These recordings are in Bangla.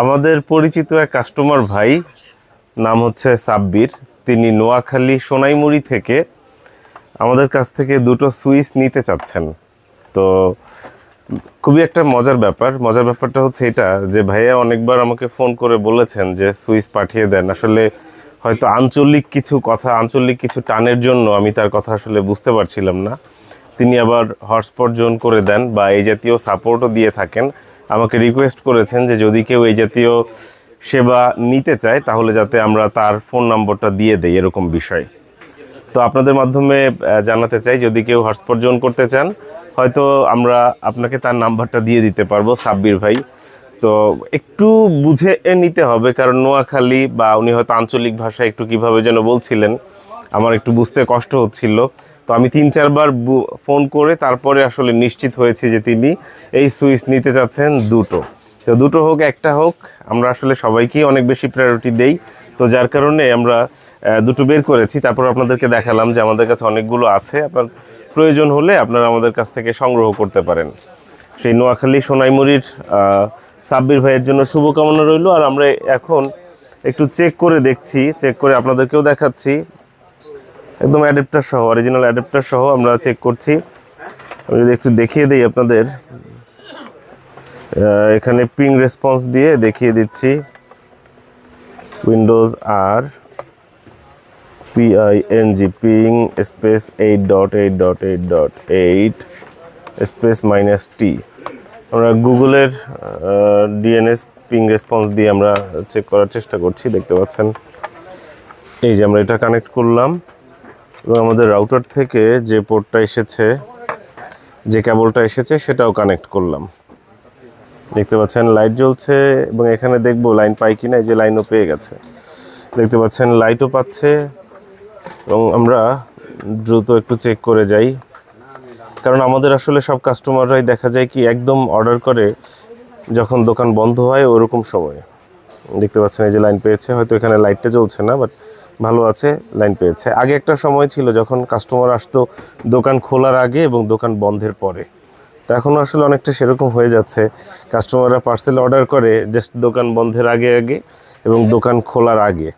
আমাদের পরিচিত এক কাস্টমার ভাই, নাম হচ্ছে সাব্বির। তিনি নোয়াখালী সোনাইমুড়ি থেকে আমাদের কাছ থেকে দুটো সুইচ নিতে চাচ্ছেন। তো খুবই একটা মজার ব্যাপারটা হচ্ছে এটা যে ভাইয়া অনেকবার আমাকে ফোন করে বলেছেন যে সুইচ পাঠিয়ে দেন। আসলে হয়তো আঞ্চলিক কিছু টানের জন্য আমি তার কথা আসলে বুঝতে পারছিলাম না। তিনি আবার হটস্পট জোন করে দেন বা এই জাতীয় সাপোর্টও দিয়ে থাকেন। আমাকে রিকোয়েস্ট করেছেন যে যদি কেউ এই জাতীয় সেবা নিতে চায় তাহলে যাতে আমরা তার ফোন নম্বরটা দিয়ে দেই, এরকম বিষয়। তো আপনাদের মাধ্যমে জানাতে চাই, যদি কেউ হটস্পট জোন করতে চান হয়তো আমরা আপনাকে তার নাম্বারটা দিয়ে দিতে পারবো, সাব্বির ভাই। তো একটু বুঝে নিতে হবে, কারণ নোয়াখালী বা উনি হয়তো আঞ্চলিক ভাষায় একটু কীভাবে যেন বলছিলেন, আমার একটু বুঝতে কষ্ট হচ্ছিল। তো আমি 3-4 বার ফোন করে তারপরে আসলে নিশ্চিত হয়েছি যে তিনি এই সুইচ নিতে চাচ্ছেন দুটো। তো দুটো হোক একটা হোক, আমরা আসলে সবাইকেই অনেক বেশি প্রায়োরিটি দেই। তো যার কারণে আমরা দুটো বের করেছি, তারপর আপনাদেরকে দেখালাম যে আমাদের কাছে অনেকগুলো আছে। আপনার প্রয়োজন হলে আপনারা আমাদের কাছ থেকে সংগ্রহ করতে পারেন। সেই নোয়াখালী সোনাইমুড়ির সাব্বির ভাইয়ের জন্য শুভকামনা রইল। আর আমরা এখন একটু চেক করে দেখছি, চেক করে আপনাদেরকেও দেখাচ্ছি। একদম অ্যাডাপ্টার সহ, অরিজিনাল অ্যাডাপ্টার সহ আমরা চেক করছি। আমি যদি একটু দেখিয়ে দিই আপনাদের, এখানে পিং রেসপন্স দিয়ে দেখিয়ে দিচ্ছি। উইন্ডোজ আর PING ping space 8.8.8.8 space -T। আমরা গুগলের DNS পিং রেসপন্স দিয়ে আমরা চেক করার চেষ্টা করছি। দেখতে পাচ্ছেন এই যে আমরা এটা কানেক্ট করলাম এবং আমাদের রাউটার থেকে যে পোর্টটা এসেছে, যে কেবলটা এসেছে সেটাও কানেক্ট করলাম। দেখতে পাচ্ছেন লাইট জ্বলছে এবং এখানে দেখবো লাইন পাই কিনা। এই যে লাইনও পেয়ে গেছে, দেখতে পাচ্ছেন লাইটও পাচ্ছে। এবং আমরা দ্রুত একটু চেক করে যাই, কারণ আমাদের আসলে সব কাস্টমাররাই দেখা যায় কি একদম অর্ডার করে যখন দোকান বন্ধ হয় ওরকম সময়। দেখতে পাচ্ছেন এই যে লাইন পেয়েছে, হয়তো এখানে লাইটটা জ্বলছে না, বাট ভালো আছে, লাইন পেয়েছে। আগে একটা সময় ছিল যখন কাস্টমার আসতো দোকান খোলার আগে এবং দোকান বন্ধের পরে। তো এখন আসলে অনেকটা সেরকম হয়ে যাচ্ছে, কাস্টমাররা পার্সেল অর্ডার করে জাস্ট দোকান বন্ধের আগে এবং দোকান খোলার আগে।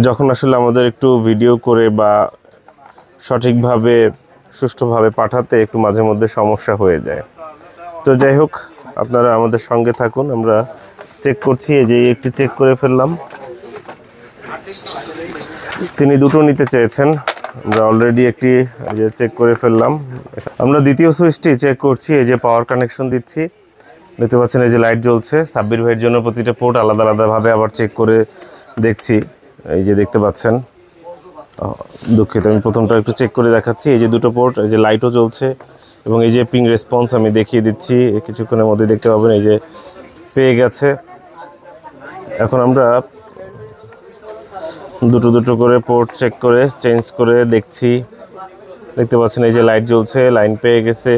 যখন আসলে আমাদের একটু ভিডিও করে বা সঠিকভাবে সুষ্ঠুভাবে পাঠাতে একটু মাঝে মধ্যে সমস্যা হয়ে যায়। তো যাই হোক, আপনারা আমাদের সঙ্গে থাকুন, আমরা চেক করছি। এই যে একটু চেক করে ফেললাম। তিনি দুটো নিতে চেয়েছেন, আমরা অলরেডি একটি যে চেক করে ফেললাম। আমরা দ্বিতীয় সুইচটি চেক করছি। এই যে পাওয়ার কানেকশন দিচ্ছি, দেখতে পাচ্ছেন এই যে লাইট জ্বলছে। সাব্বির ভাইয়ের জন্য প্রতিটা পোর্ট আলাদা আলাদাভাবে আবার চেক করে দেখছি। এই যে দেখতে পাচ্ছেন, দুঃখিত আমি প্রথমটা একটু চেক করে দেখাচ্ছি। এই যে দুটো পোর্ট, এই যে লাইটও জ্বলছে এবং এই যে পিং রেসপন্স আমি দেখিয়ে দিচ্ছি, কিছুক্ষণের মধ্যে দেখতে পাবেন এই যে পেয়ে গেছে। এখন আমরা দুটো করে পোর্ট চেক করে চেঞ্জ করে দেখছি। দেখতে পাচ্ছেন এই যে লাইট জ্বলছে, লাইন পেয়ে গেছে,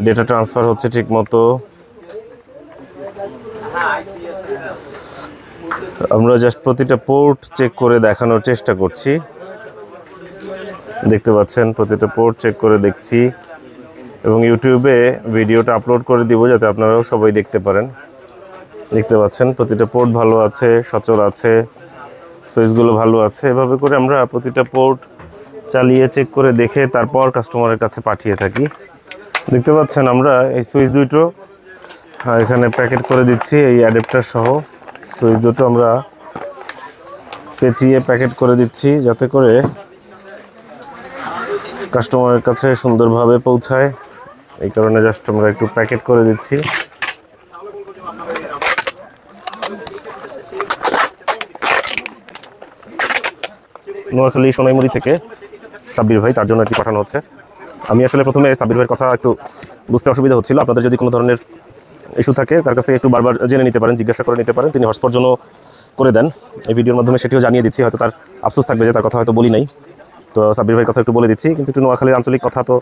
ডেটা ট্রান্সফার হচ্ছে ঠিক মতো। আমরা জাস্ট প্রতিটা পোর্ট চেক করে দেখানোর চেষ্টা করছি। দেখতে পাচ্ছেন প্রতিটা পোর্ট চেক করে দেখছি এবং ইউটিউবে ভিডিওটা আপলোড করে দিব যাতে আপনারাও সবাই দেখতে পারেন। দেখতে পাচ্ছেন প্রতিটা পোর্ট ভালো আছে, সচল আছে, সুইচগুলো ভালো আছে। এভাবে করে আমরা প্রতিটা পোর্ট চালিয়ে চেক করে দেখে তারপর কাস্টমারের কাছে পাঠিয়ে থাকি। দেখতে পাচ্ছেন আমরা এই সুইচ দুটো এখানে প্যাকেট করে দিচ্ছি, এই অ্যাডাপ্টার সহ সুইচ দুটো আমরা পেঁচিয়ে প্যাকেট করে দিচ্ছি যাতে করে কাস্টমারের কাছে সুন্দরভাবে পৌঁছায়। এই কারণে জাস্ট আমরা একটু প্যাকেট করে দিচ্ছি। নোয়াখালী সোনাইমুড়ি থেকে সাব্বির ভাই, তার জন্য একটি পাঠানো হচ্ছে। আমি আসলে প্রথমে সাব্বির ভাইয়ের কথা একটু বুঝতে অসুবিধা হচ্ছিল। আপনাদের যদি কোনো ধরনের ইস্যু থাকে তার কাছ থেকে একটু বারবার জেনে নিতে পারেন, জিজ্ঞাসা করে নিতে পারেন। তিনি হটস্পট জন্য করে দেন। এই ভিডিওর মাধ্যমে সেটিও জানিয়ে দিচ্ছি, হয়তো তার আফসোস থাকবে যে তার কথা হয়তো বলি নাই। তো সাব্বির ভাইয়ের কথা একটু বলে দিচ্ছি, কিন্তু একটু নোয়াখালীর আঞ্চলিক কথা তো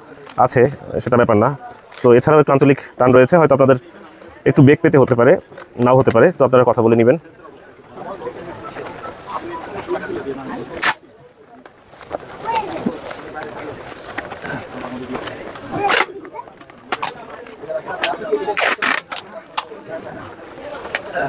আছে, সেটা ব্যাপার না। তো এছাড়াও একটু আঞ্চলিক টান রয়েছে, হয়তো আপনাদের একটু বেগ পেতে হতে পারে, নাও হতে পারে। তো আপনারা কথা বলে নেবেন। দেখতে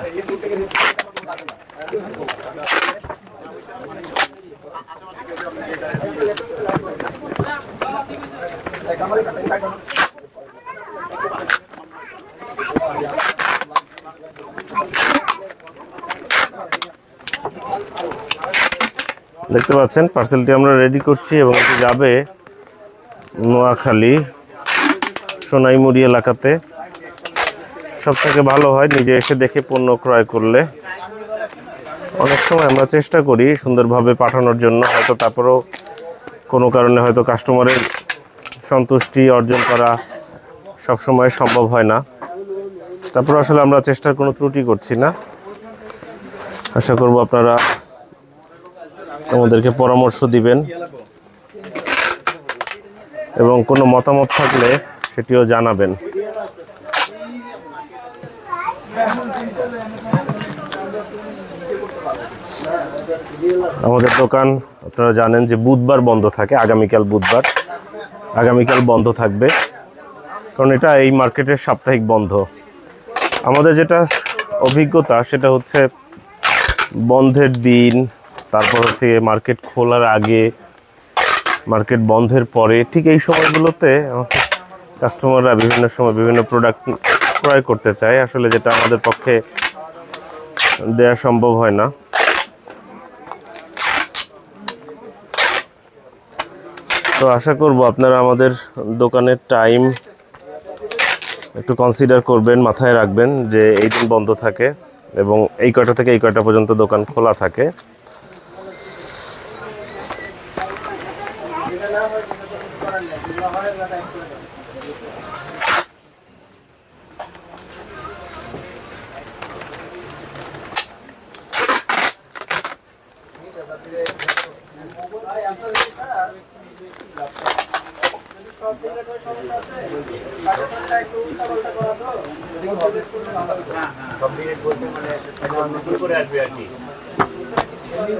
পাচ্ছেন পার্সেলটি আমরা রেডি করছি এবং এটি যাবে নোয়াখালী সোনাইমুড়ি এলাকাতে। সব থেকে ভালো হয় নিজে এসে দেখে পণ্য ক্রয় করলে। অনেক সময় আমরা চেষ্টা করি সুন্দরভাবে পাঠানোর জন্য, হয়তো তারপরেও কোনো কারণে হয়তো কাস্টমারের সন্তুষ্টি অর্জন করা সবসময় সম্ভব হয় না। তারপর আসলে আমরা চেষ্টার কোনো ত্রুটি করছি না। আশা করব আপনারা আমাদেরকে পরামর্শ দিবেন এবং কোনো মতামত থাকলে সেটিও জানাবেন। আমাদের দোকান আপনারা জানেন যে বুধবার বন্ধ থাকে, আগামীকাল বুধবার, আগামীকাল বন্ধ থাকবে, কারণ এটা এই মার্কেটের সাপ্তাহিক বন্ধ। আমাদের যেটা অভিজ্ঞতা সেটা হচ্ছে বন্ধের দিন, তারপর হচ্ছে মার্কেট খোলার আগে, মার্কেট বন্ধের পরে, ঠিক এই সময়গুলোতে কাস্টমাররা বিভিন্ন সময় বিভিন্ন প্রোডাক্ট ক্রয় করতে চায়, আসলে যেটা আমাদের পক্ষে দেয়া সম্ভব হয় না। তো আশা করব আপনারা আমাদের দোকানের টাইম একটু কনসিডার করবেন, মাথায় রাখবেন যে এই দিন বন্ধ থাকে এবং এই কয়টা থেকে এই কয়টা পর্যন্ত দোকান খোলা থাকে।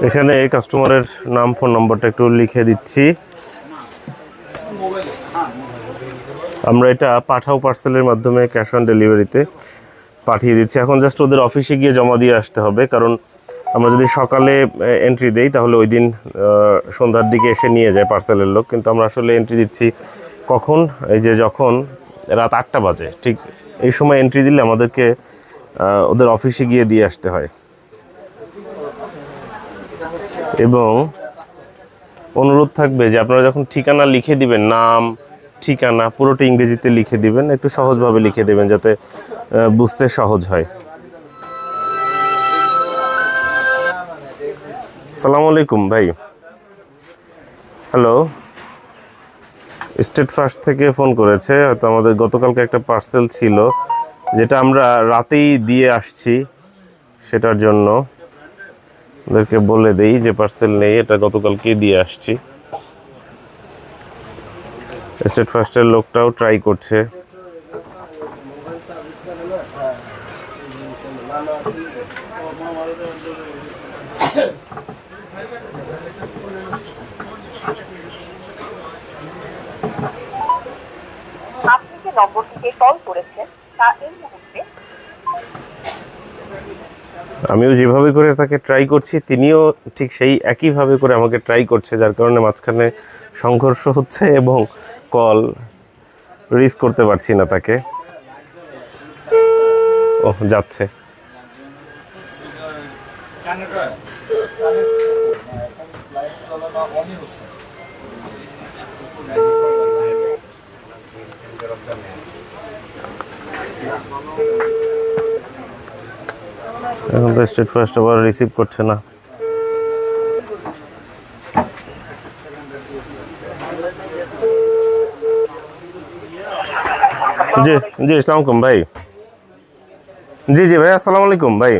এখানে কাস্টমারের নাম, ফোন নম্বরটা একটু লিখে দিচ্ছি। আমরা এটা পাঠাও পার্সেলের মাধ্যমে ক্যাশ অন ডেলিভারিতে পাঠিয়ে দিচ্ছি। এখন জাস্ট ওদের অফিসে গিয়ে জমা দিয়ে আসতে হবে, কারণ আমরা যদি সকালে এন্ট্রি দেই তাহলে ওই দিন সন্ধ্যার দিকে এসে নিয়ে যায় পার্সেলের লোক, কিন্তু আমরা আসলে এন্ট্রি দিচ্ছি কখন, এই যে যখন রাত 8টা বাজে ঠিক এই সময় এন্ট্রি দিলে আমাদেরকে ওদের অফিসে গিয়ে দিয়ে আসতে হয়। এবং অনুরোধ থাকবে যে আপনারা যখন ঠিকানা লিখে দিবেন, নাম ঠিকানা পুরোটা ইংরেজিতে লিখে দিবেন, একটু সহজভাবে লিখে দেবেন যাতে বুঝতে সহজ হয়। আসসালামু আলাইকুম ভাই। হ্যালো, স্টেট ফার্স্ট থেকে ফোন করেছে। হয়তো আমাদের গতকালকে একটা পার্সেল ছিল যেটা আমরা রাতেই দিয়ে আসছি, সেটার জন্য ওদেরকে বলে দেই যে পার্সেল নেই, এটা গতকালকেই দিয়ে আসছি। স্টেট ফার্স্টের লোকটাও ট্রাই করছে। আপনি যে নম্বরটিতে কল করেছেন তা এই মুহূর্তে, আমিও যেভাবে করে তাকে ট্রাই করছি তিনিও ঠিক সেই একইভাবে করে আমাকে ট্রাই করছে, যার কারণে মাঝখানে সংঘর্ষ হচ্ছে এবং কল রিস করতে পারছি না তাকে। ও যাচ্ছে। এখন তো স্টেট ফার্স্ট আবার রিসিভ করছে না। জি জি, আসসালামু আলাইকুম ভাই। জি জি ভাই, আসসালামু আলাইকুম ভাই।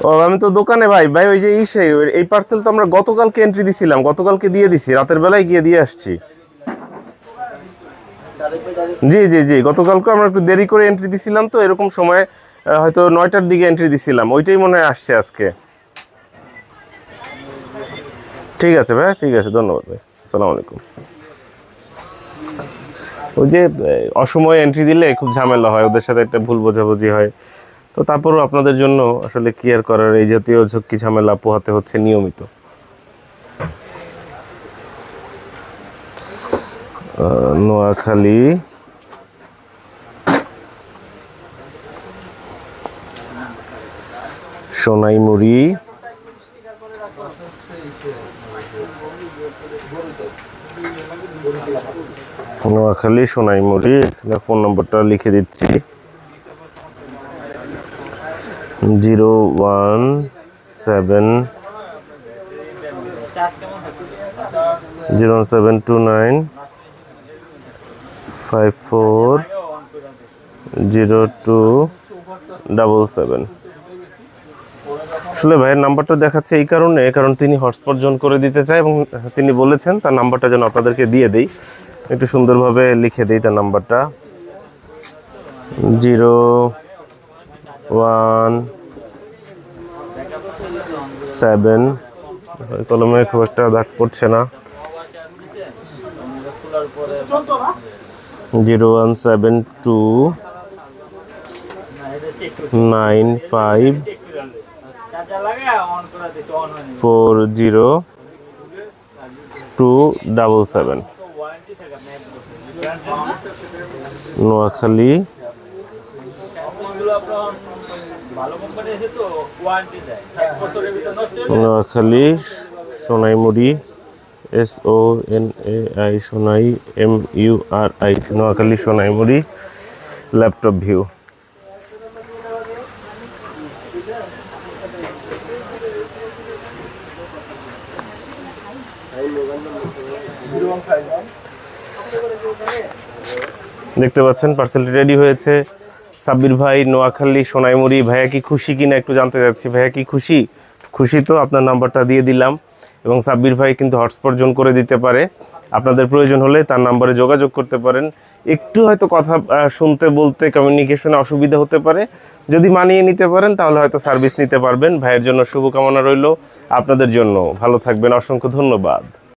ও আমি তো দোকানে ভাই। ভাই ওই যে এই পার্সেল তো আমরা গতকালকে এন্ট্রি দিছিলাম, গতকালকে দিয়ে দিছি, রাতের বেলায় গিয়ে দিয়ে আসছি। জি জি জি, গতকালকে আমরা একটু দেরি করে এন্ট্রি দিছিলাম, তো এরকম সময় হয়তো 9টার দিকে এন্ট্রি দিছিলাম, ওইটাই মনে হয় আসছে আজকে। ঠিক আছে ভাই, ঠিক আছে, ধন্যবাদ ভাই, আসসালামু আলাইকুম। ওই যে অসময়ে এন্ট্রি দিলে খুব ঝামেলা হয়, ওদের সাথে একটা ভুল বোঝাবুঝি হয়। তো তারপরও আপনাদের জন্য আসলে কেয়ার করার এই জাতীয় ঝক্কি ঝামেলা পোহাতে হচ্ছে নিয়মিত। নোয়াখালী সোনাইমুড়ি নোয়াখালী সোনাইমুড়ি, এখানে ফোন নম্বরটা লিখে দিচ্ছি 01729540277। আসলে ভাইয়ের নাম্বারটা দেখাচ্ছে এই কারণে, কারণ তিনি হটস্পট জোন করে দিতে চায় এবং তিনি বলেছেন তার নাম্বারটা যেন আপনাদেরকে দিয়ে দেই। একটু সুন্দরভাবে লিখে দিই তার নাম্বারটা 017, কলমে খুব একটা দাগ পড়ছে না, 01729540277। Noakhali Noakhali Sonaimuri SONAI Sonai MURI, Noakhali Sonaimuri laptop view. দেখতে পাচ্ছেন পার্সেলটি রেডি হয়েছে। সাব্বির ভাই নোয়াখালী সোনাইমুড়ি, ভাইয়া কি খুশি কিনা একটু জানতে চাচ্ছি। ভাইয়া কি খুশি? খুশি তো, আপনার নাম্বারটা দিয়ে দিলাম এবং সাব্বির ভাই কিন্তু হটস্পট জোন করে দিতে পারে। আপনাদের প্রয়োজন হলে তার নাম্বারে যোগাযোগ করতে পারেন। একটু হয়তো কথা শুনতে বলতে কমিউনিকেশনে অসুবিধা হতে পারে, যদি মানিয়ে নিতে পারেন তাহলে হয়তো সার্ভিস নিতে পারবেন। ভাইয়ের জন্য শুভকামনা রইল, আপনাদের জন্য ভালো থাকবেন, অসংখ্য ধন্যবাদ।